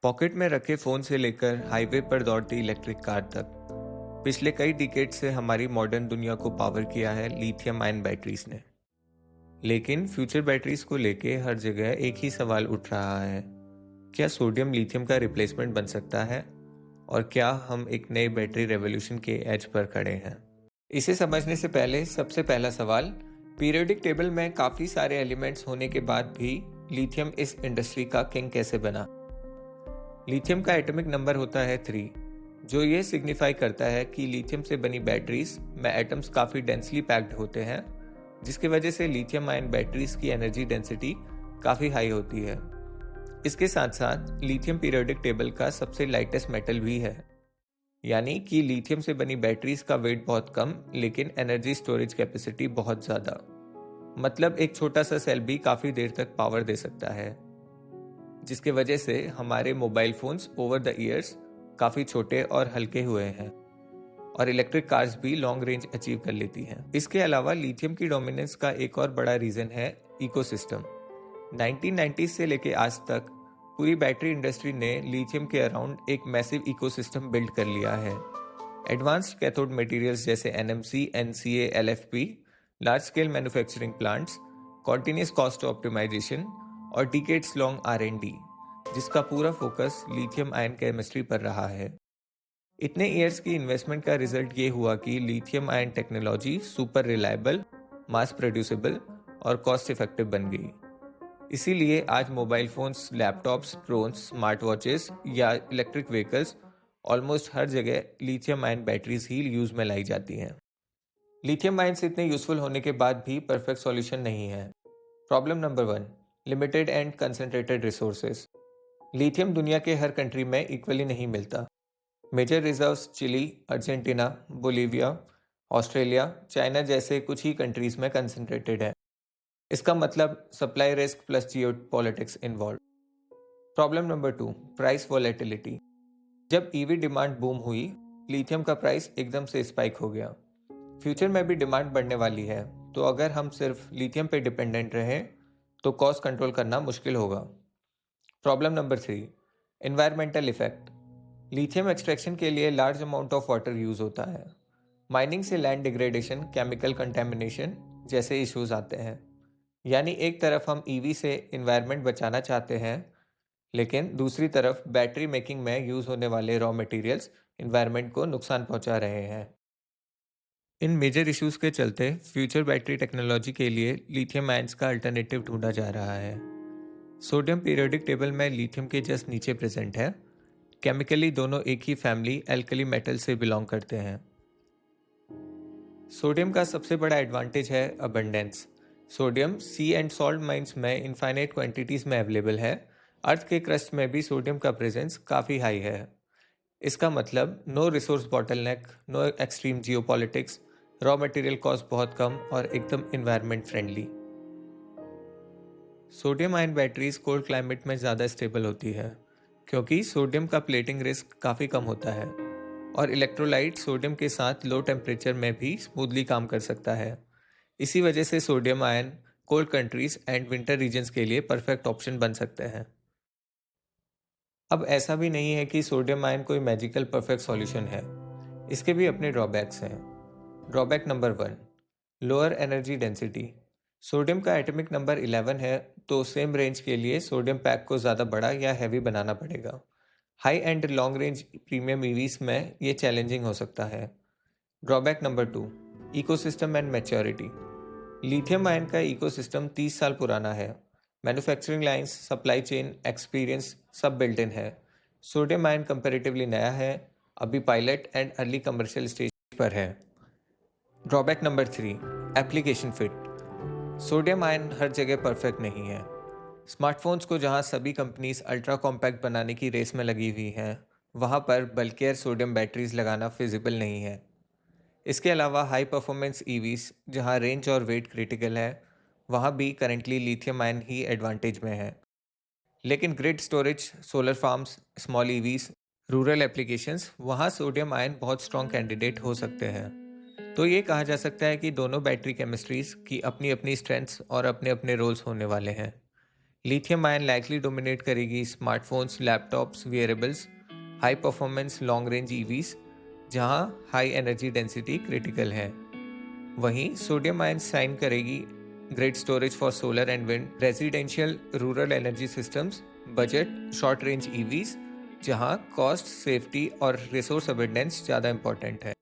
Pocket में रखे phone से लेकर हाईवे पर दौड़ती इलेक्ट्रिक कार तक, पिछले कई डिकेड से हमारी मॉडर्न दुनिया को पावर किया है लिथियम आयन बैटरीज ने। लेकिन फ्यूचर बैटरीज को लेके हर जगह एक ही सवाल उठ रहा है, क्या सोडियम लिथियम का रिप्लेसमेंट बन सकता है? और क्या हम एक नए बैटरी रेवोल्यूशन के एज पर खड़े हैं? इसे समझने से पहले सबसे पहला सवाल, पीरियोडिक टेबल में काफ़ी सारे एलिमेंट्स होने के बाद भी लिथियम इस इंडस्ट्री का किंग कैसे बना? लिथियम का एटॉमिक नंबर होता है 3, जो ये सिग्निफाई करता है कि लिथियम से बनी बैटरीज में एटम्स काफ़ी डेंसली पैक्ड होते हैं, जिसकी वजह से लिथियम आयन बैटरीज की एनर्जी डेंसिटी काफ़ी हाई होती है। इसके साथ साथ लिथियम पीरियोडिक टेबल का सबसे लाइटेस्ट मेटल भी है, यानी कि लिथियम से बनी बैटरीज का वेट बहुत कम लेकिन एनर्जी स्टोरेज कैपेसिटी बहुत ज़्यादा। मतलब एक छोटा सा सेल भी काफ़ी देर तक पावर दे सकता है, जिसके वजह से हमारे mobile phones over the years काफ़ी छोटे और हल्के हुए हैं और इलेक्ट्रिक कार्स भी लॉन्ग रेंज अचीव कर लेती हैं। इसके अलावा लिथियम की डोमिनेंस का एक और बड़ा रीज़न है इकोसिस्टम। 1990s से लेके आज तक पूरी बैटरी इंडस्ट्री ने लिथियम के अराउंड एक मैसिव इकोसिस्टम बिल्ड कर लिया है। एडवांस्ड कैथोड मटेरियल्स जैसे NMC, NCA, LFP, large scale manufacturing plants, continuous cost optimization और डिकेड्स लॉन्ग R&D, जिसका पूरा फोकस लिथियम आयन केमिस्ट्री पर रहा है। इतने ईयर्स की इन्वेस्टमेंट का रिजल्ट ये हुआ कि lithium ion technology super reliable, mass producible और कॉस्ट इफेक्टिव बन गई। इसीलिए आज mobile phones, laptops, drones, smart watches या इलेक्ट्रिक व्हीकल्स ऑलमोस्ट हर जगह लिथियम आयन बैटरीज ही यूज में लाई जाती हैं। लिथियम आयन से इतने यूजफुल होने के बाद भी परफेक्ट सॉल्यूशन नहीं है। Problem number 1, limited and concentrated resources. Lithium दुनिया के हर कंट्री में इक्वली नहीं मिलता। Major reserves Chile, Argentina, Bolivia, Australia, China जैसे कुछ ही कंट्रीज में कंसंट्रेटेड है। इसका मतलब supply risk plus geopolitics involve. Problem number 2, price volatility. जब ईवी डिमांड बूम हुई, लिथियम का प्राइस एकदम से स्पाइक हो गया। फ्यूचर में भी डिमांड बढ़ने वाली है, तो अगर हम सिर्फ लिथियम पे डिपेंडेंट रहें तो कॉस्ट कंट्रोल करना मुश्किल होगा। Problem number 3, environmental effect. Lithium extraction के लिए large amount of water use होता है। माइनिंग से लैंड डिग्रेडेशन, केमिकल कंटेमिनेशन जैसे इश्यूज आते हैं। यानी एक तरफ हम ईवी से इन्वायरमेंट बचाना चाहते हैं, लेकिन दूसरी तरफ बैटरी मेकिंग में यूज होने वाले रॉ मटेरियल्स इन्वायरमेंट को नुकसान पहुंचा रहे हैं। इन मेजर इश्यूज के चलते फ्यूचर बैटरी टेक्नोलॉजी के लिए लिथियम आयंस का अल्टरनेटिव ढूंढा जा रहा है। सोडियम पीरियोडिक टेबल में लिथियम के जस्ट नीचे प्रेजेंट है। केमिकली दोनों एक ही फैमिली एल्कली मेटल से बिलोंग करते हैं। सोडियम का सबसे बड़ा एडवांटेज है abundance. Sodium sea and salt mines में इनफाइनाइट क्वांटिटीज में अवेलेबल है। अर्थ के क्रस्ट में भी सोडियम का प्रेजेंस काफ़ी हाई है। इसका मतलब no resource bottleneck, no extreme geopolitics, raw material cost बहुत कम और एकदम environment friendly. Sodium ion batteries cold climate में ज़्यादा स्टेबल होती है, क्योंकि सोडियम का प्लेटिंग रिस्क काफ़ी कम होता है और इलेक्ट्रोलाइट सोडियम के साथ लो टेम्परेचर में भी स्मूथली काम कर सकता है। इसी वजह से sodium ion cold countries and winter regions के लिए परफेक्ट ऑप्शन बन सकते हैं। अब ऐसा भी नहीं है कि सोडियम आयन कोई मैजिकल परफेक्ट सॉल्यूशन है। इसके भी अपने ड्रॉबैक्स हैं। Drawback number 1, lower energy density. Sodium का एटॉमिक नंबर 11 है, तो सेम रेंज के लिए सोडियम पैक को ज़्यादा बड़ा या हैवी बनाना पड़ेगा। High end long range premium EVs में ये चैलेंजिंग हो सकता है। Drawback number 2, ecosystem and maturity. Lithium ion का इकोसिस्टम 30 साल पुराना है। Manufacturing lines, supply chain, experience सब बिल्ट इन है। सोडियम आयन कंपैरेटिवली नया है, अभी pilot and early commercial stage पर है। Drawback number 3, application fit. Sodium ion हर जगह परफेक्ट नहीं है। स्मार्टफोन्स को जहां सभी कंपनीज अल्ट्रा कॉम्पैक्ट बनाने की रेस में लगी हुई हैं, वहां पर बल्कियर सोडियम बैटरीज लगाना फिजिबल नहीं है। इसके अलावा हाई परफॉर्मेंस ईवीज जहां रेंज और वेट क्रिटिकल है, वहां भी करेंटली लिथियम आयन ही एडवांटेज में है। लेकिन grid storage, solar farms, small EVs, rural applications, वहां सोडियम आयन बहुत स्ट्रॉन्ग कैंडिडेट हो सकते हैं। तो ये कहा जा सकता है कि दोनों बैटरी केमिस्ट्रीज की अपनी अपनी स्ट्रेंथ्स और अपने अपने रोल्स होने वाले हैं। लिथियम आयन लाइकली डोमिनेट करेगी smartphones, laptops, wearables, high performance long range EVs, जहां हाई एनर्जी डेंसिटी क्रिटिकल है। वहीं सोडियम आयन साइन करेगी grid storage for solar and wind, residential rural energy systems, budget short range EVs, जहां cost, safety और resource abundance ज़्यादा important है।